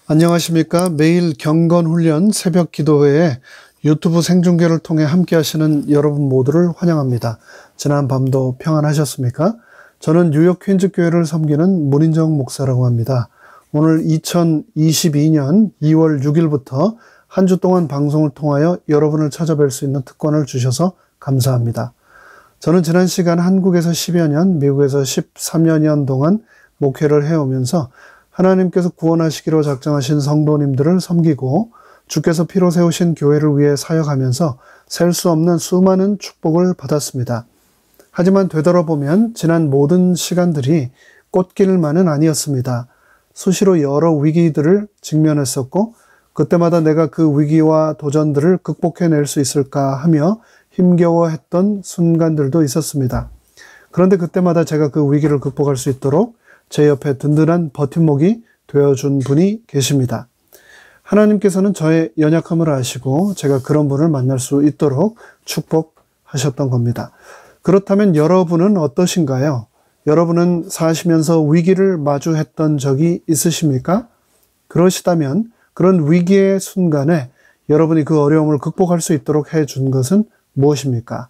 안녕하십니까. 매일 경건훈련 새벽 기도회에 유튜브 생중계를 통해 함께 하시는 여러분 모두를 환영합니다. 지난 밤도 평안하셨습니까? 저는 뉴욕 퀸즈교회를 섬기는 문인정 목사라고 합니다. 오늘 2022년 2월 6일부터 한 주 동안 방송을 통하여 여러분을 찾아뵐 수 있는 특권을 주셔서 감사합니다. 저는 지난 시간 한국에서 10여 년, 미국에서 13여년 동안 목회를 해오면서 하나님께서 구원하시기로 작정하신 성도님들을 섬기고 주께서 피로 세우신 교회를 위해 사역하면서 셀 수 없는 수많은 축복을 받았습니다. 하지만 되돌아보면 지난 모든 시간들이 꽃길만은 아니었습니다. 수시로 여러 위기들을 직면했었고 그때마다 내가 그 위기와 도전들을 극복해낼 수 있을까 하며 힘겨워했던 순간들도 있었습니다. 그런데 그때마다 제가 그 위기를 극복할 수 있도록 제 옆에 든든한 버팀목이 되어준 분이 계십니다. 하나님께서는 저의 연약함을 아시고 제가 그런 분을 만날 수 있도록 축복하셨던 겁니다. 그렇다면 여러분은 어떠신가요? 여러분은 사시면서 위기를 마주했던 적이 있으십니까? 그러시다면 그런 위기의 순간에 여러분이 그 어려움을 극복할 수 있도록 해준 것은 무엇입니까?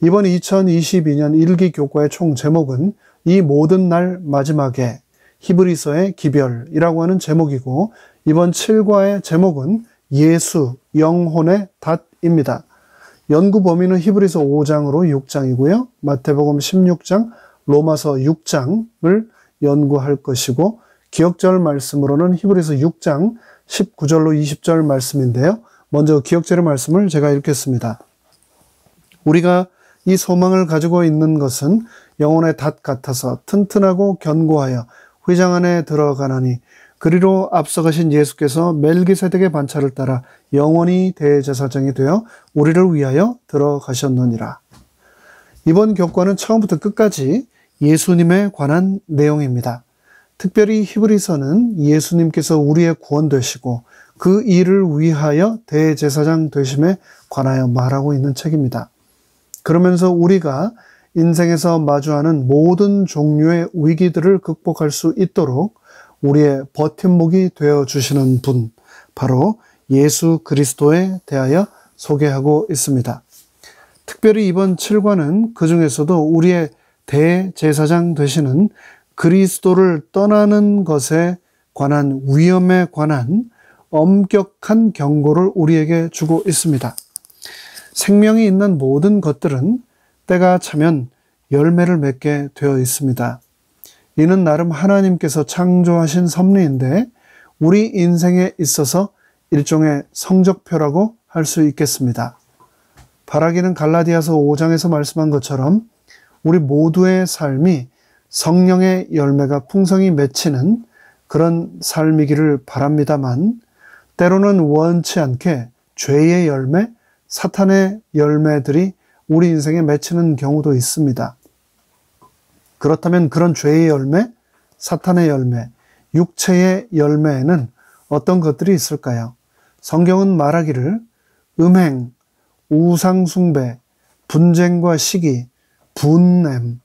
이번 2022년 일기 교과의 총 제목은 이 모든 날 마지막에 히브리서의 기별이라고 하는 제목이고 이번 7과의 제목은 예수, 영혼의 닷입니다. 연구 범위는 히브리서 5장으로 6장이고요. 마태복음 16장, 로마서 6장을 연구할 것이고 기억절 말씀으로는 히브리서 6장 19절로 20절 말씀인데요. 먼저 기억절의 말씀을 제가 읽겠습니다. 우리가 이 소망을 가지고 있는 것은 영혼의 닷 같아서 튼튼하고 견고하여 휘장 안에 들어가나니 그리로 앞서가신 예수께서 멜기세덱의 반차를 따라 영원히 대제사장이 되어 우리를 위하여 들어가셨느니라. 이번 교과는 처음부터 끝까지 예수님에 관한 내용입니다. 특별히 히브리서는 예수님께서 우리의 구원 되시고 그 일을 위하여 대제사장 되심에 관하여 말하고 있는 책입니다. 그러면서 우리가 인생에서 마주하는 모든 종류의 위기들을 극복할 수 있도록 우리의 버팀목이 되어주시는 분, 바로 예수 그리스도에 대하여 소개하고 있습니다. 특별히 이번 7과는 그 중에서도 우리의 대제사장 되시는 그리스도를 떠나는 것에 관한 위험에 관한 엄격한 경고를 우리에게 주고 있습니다. 생명이 있는 모든 것들은 때가 차면 열매를 맺게 되어 있습니다. 이는 나름 하나님께서 창조하신 섭리인데 우리 인생에 있어서 일종의 성적표라고 할 수 있겠습니다. 바라기는 갈라디아서 5장에서 말씀한 것처럼 우리 모두의 삶이 성령의 열매가 풍성히 맺히는 그런 삶이기를 바랍니다만 때로는 원치 않게 죄의 열매, 사탄의 열매들이 우리 인생에 맺히는 경우도 있습니다. 그렇다면 그런 죄의 열매, 사탄의 열매, 육체의 열매에는 어떤 것들이 있을까요? 성경은 말하기를 음행, 우상숭배, 분쟁과 시기, 분냄,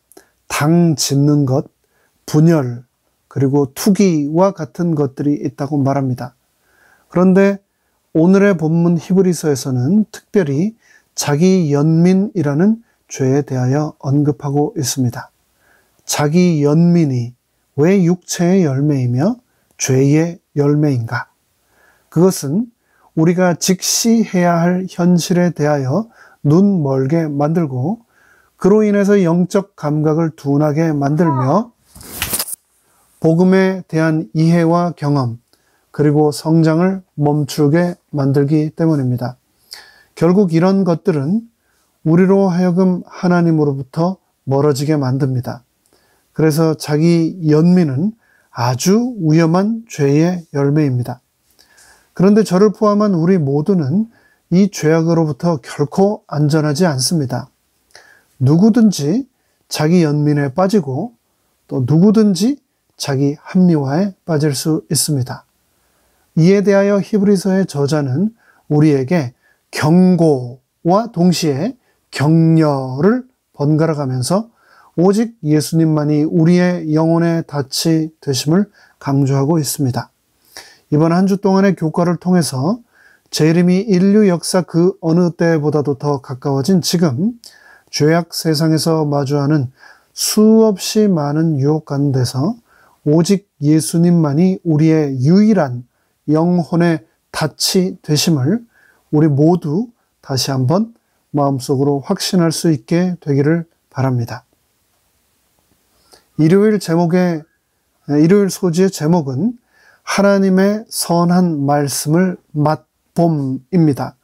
당 짓는 것, 분열, 그리고 투기와 같은 것들이 있다고 말합니다. 그런데 오늘의 본문 히브리서에서는 특별히 자기 연민이라는 죄에 대하여 언급하고 있습니다. 자기 연민이 왜 육체의 열매이며 죄의 열매인가? 그것은 우리가 직시해야 할 현실에 대하여 눈 멀게 만들고 그로 인해서 영적 감각을 둔하게 만들며 복음에 대한 이해와 경험 그리고 성장을 멈추게 만들기 때문입니다. 결국 이런 것들은 우리로 하여금 하나님으로부터 멀어지게 만듭니다. 그래서 자기 연민은 아주 위험한 죄의 열매입니다. 그런데 저를 포함한 우리 모두는 이 죄악으로부터 결코 안전하지 않습니다. 누구든지 자기 연민에 빠지고 또 누구든지 자기 합리화에 빠질 수 있습니다. 이에 대하여 히브리서의 저자는 우리에게 경고와 동시에 격려를 번갈아 가면서 오직 예수님만이 우리의 영혼의 닻이 되심을 강조하고 있습니다. 이번 한 주 동안의 교과를 통해서 재림이 인류 역사 그 어느 때보다도 더 가까워진 지금 죄악 세상에서 마주하는 수없이 많은 유혹 가운데서 오직 예수님만이 우리의 유일한 영혼의 닻이 되심을 우리 모두 다시 한번 마음속으로 확신할 수 있게 되기를 바랍니다. 일요일 소지의 제목은 하나님의 선한 말씀을 맛봄입니다.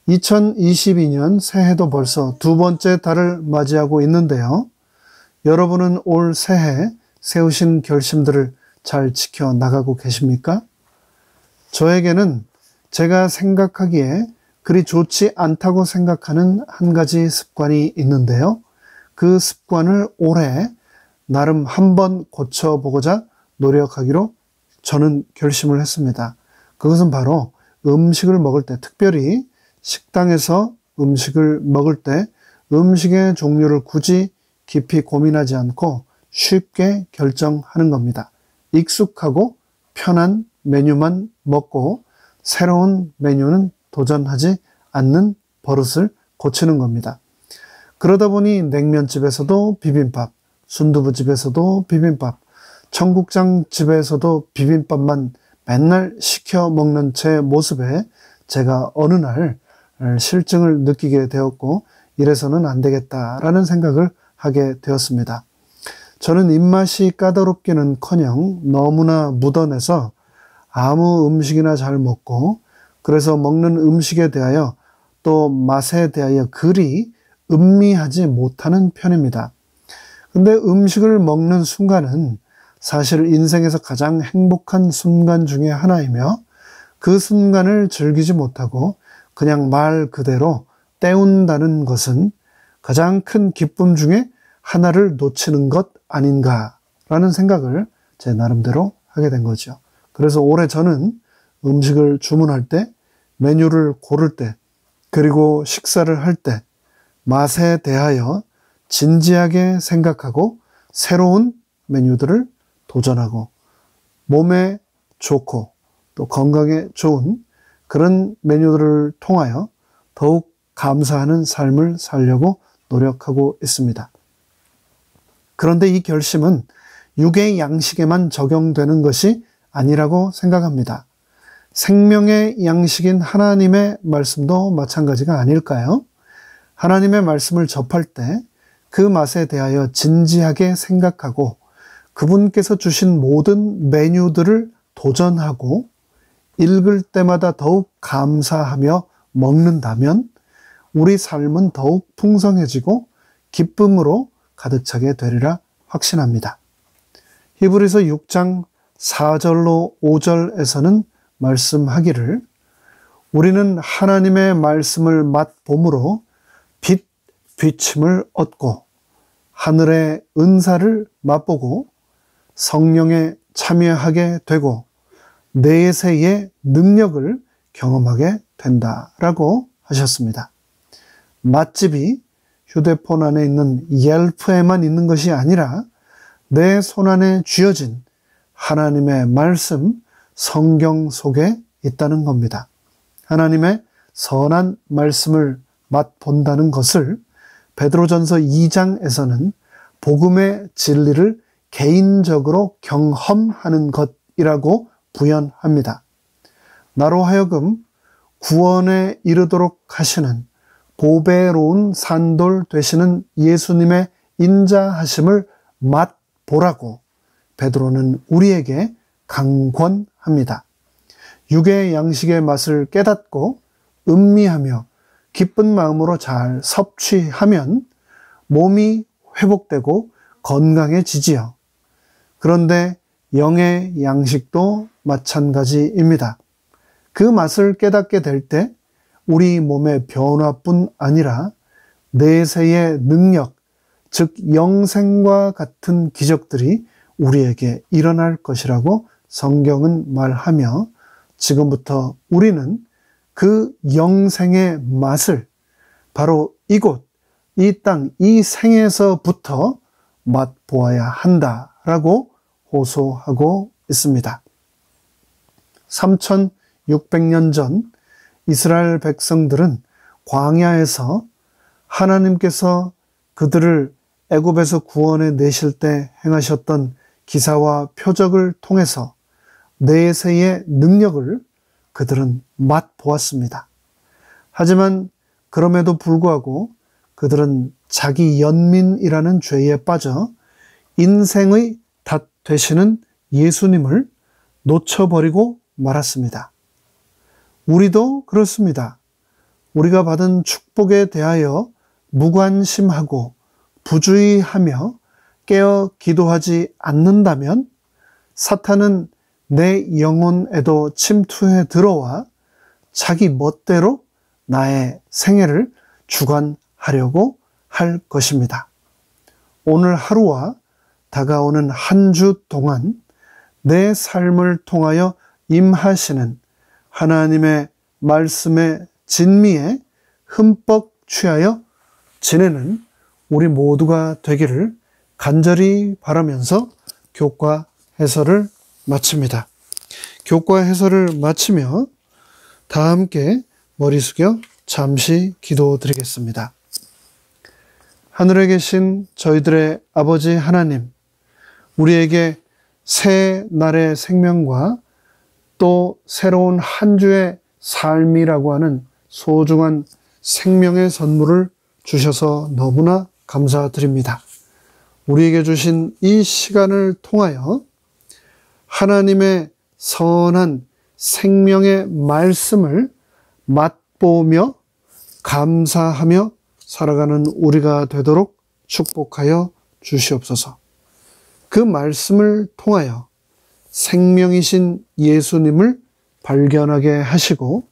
2022년 새해도 벌써 두 번째 달을 맞이하고 있는데요. 여러분은 올 새해 세우신 결심들을 잘 지켜나가고 계십니까? 저에게는 제가 생각하기에 그리 좋지 않다고 생각하는 한 가지 습관이 있는데요. 그 습관을 올해 나름 한번 고쳐보고자 노력하기로 저는 결심을 했습니다. 그것은 바로 음식을 먹을 때, 특별히 식당에서 음식을 먹을 때 음식의 종류를 굳이 깊이 고민하지 않고 쉽게 결정하는 겁니다. 익숙하고 편한 메뉴만 먹고 새로운 메뉴는 도전하지 않는 버릇을 고치는 겁니다. 그러다 보니 냉면집에서도 비빔밥, 순두부집에서도 비빔밥, 청국장집에서도 비빔밥만 맨날 시켜 먹는 제 모습에 제가 어느 날 실증을 느끼게 되었고 이래서는 안 되겠다라는 생각을 하게 되었습니다. 저는 입맛이 까다롭기는커녕 너무나 묻어내서 아무 음식이나 잘 먹고 그래서 먹는 음식에 대하여 또 맛에 대하여 그리 음미하지 못하는 편입니다. 근데 음식을 먹는 순간은 사실 인생에서 가장 행복한 순간 중에 하나이며 그 순간을 즐기지 못하고 그냥 말 그대로 때운다는 것은 가장 큰 기쁨 중에 하나를 놓치는 것 아닌가라는 생각을 제 나름대로 하게 된 거죠. 그래서 올해 저는 음식을 주문할 때, 메뉴를 고를 때, 그리고 식사를 할 때 맛에 대하여 진지하게 생각하고 새로운 메뉴들을 도전하고 몸에 좋고 또 건강에 좋은 그런 메뉴들을 통하여 더욱 감사하는 삶을 살려고 노력하고 있습니다. 그런데 이 결심은 육의 양식에만 적용되는 것이 아니라고 생각합니다. 생명의 양식인 하나님의 말씀도 마찬가지가 아닐까요? 하나님의 말씀을 접할 때 그 맛에 대하여 진지하게 생각하고 그분께서 주신 모든 메뉴들을 도전하고 읽을 때마다 더욱 감사하며 먹는다면 우리 삶은 더욱 풍성해지고 기쁨으로 가득 차게 되리라 확신합니다. 히브리서 6장 4절로 5절에서는 말씀하기를 우리는 하나님의 말씀을 맛봄으로 빛 비침을 얻고 하늘의 은사를 맛보고 성령에 참여하게 되고 내세의 능력을 경험하게 된다라고 하셨습니다. 맛집이 휴대폰 안에 있는 옐프에만 있는 것이 아니라 내 손안에 쥐어진 하나님의 말씀, 성경 속에 있다는 겁니다. 하나님의 선한 말씀을 맛본다는 것을 베드로전서 2장에서는 복음의 진리를 개인적으로 경험하는 것이라고 부연합니다. 나로 하여금 구원에 이르도록 하시는 보배로운 산돌 되시는 예수님의 인자하심을 맛보라고 베드로는 우리에게 강권합니다. 육의 양식의 맛을 깨닫고 음미하며 기쁜 마음으로 잘 섭취하면 몸이 회복되고 건강해지지요. 그런데 영의 양식도 마찬가지입니다. 그 맛을 깨닫게 될 때 우리 몸의 변화뿐 아니라 내세의 능력, 즉 영생과 같은 기적들이 우리에게 일어날 것이라고 성경은 말하며 지금부터 우리는 그 영생의 맛을 바로 이곳, 이 땅, 이 생에서부터 맛보아야 한다라고 호소하고 있습니다. 3600년 전 이스라엘 백성들은 광야에서 하나님께서 그들을 애굽에서 구원해 내실 때 행하셨던 기사와 표적을 통해서 내세의 능력을 그들은 맛보았습니다. 하지만 그럼에도 불구하고 그들은 자기 연민이라는 죄에 빠져 인생의 닷 되시는 예수님을 놓쳐버리고 말았습니다. 우리도 그렇습니다. 우리가 받은 축복에 대하여 무관심하고 부주의하며 깨어 기도하지 않는다면 사탄은 내 영혼에도 침투해 들어와 자기 멋대로 나의 생애를 주관하려고 할 것입니다. 오늘 하루와 다가오는 한 주 동안 내 삶을 통하여 임하시는 하나님의 말씀의 진미에 흠뻑 취하여 지내는 우리 모두가 되기를 간절히 바라면서 교과 해설을 마칩니다. 교과 해설을 마치며 다 함께 머리 숙여 잠시 기도드리겠습니다. 하늘에 계신 저희들의 아버지 하나님, 우리에게 새 날의 생명과 또 새로운 한 주의 삶이라고 하는 소중한 생명의 선물을 주셔서 너무나 감사드립니다. 우리에게 주신 이 시간을 통하여 하나님의 선한 생명의 말씀을 맛보며 감사하며 살아가는 우리가 되도록 축복하여 주시옵소서. 그 말씀을 통하여 생명이신 예수님을 발견하게 하시고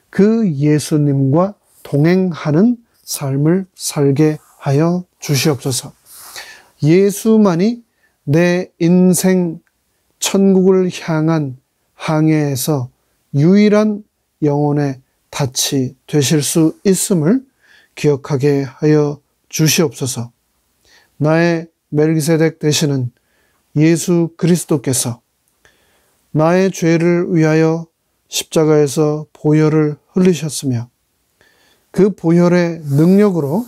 그 예수님과 동행하는 삶을 살게 하여 주시옵소서. 예수만이 내 인생 천국을 향한 항해에서 유일한 영혼의 닻이 되실 수 있음을 기억하게 하여 주시옵소서. 나의 멜기세덱 되시는 예수 그리스도께서 나의 죄를 위하여 십자가에서 보혈을 흘리셨으며 그 보혈의 능력으로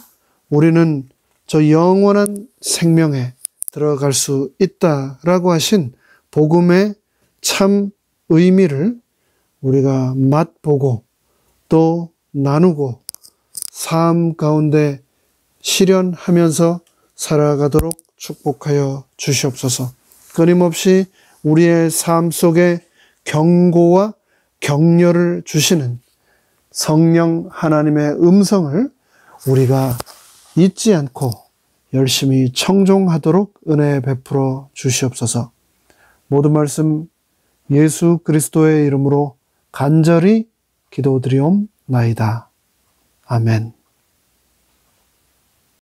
우리는 저 영원한 생명에 들어갈 수 있다라고 하신 복음의 참 의미를 우리가 맛보고 또 나누고 삶 가운데 실현하면서 살아가도록 축복하여 주시옵소서. 끊임없이 우리의 삶 속에 경고와 격려를 주시는 성령 하나님의 음성을 우리가 잊지 않고 열심히 청종하도록 은혜 베풀어 주시옵소서. 모든 말씀 예수 그리스도의 이름으로 간절히 기도드리옵나이다. 아멘.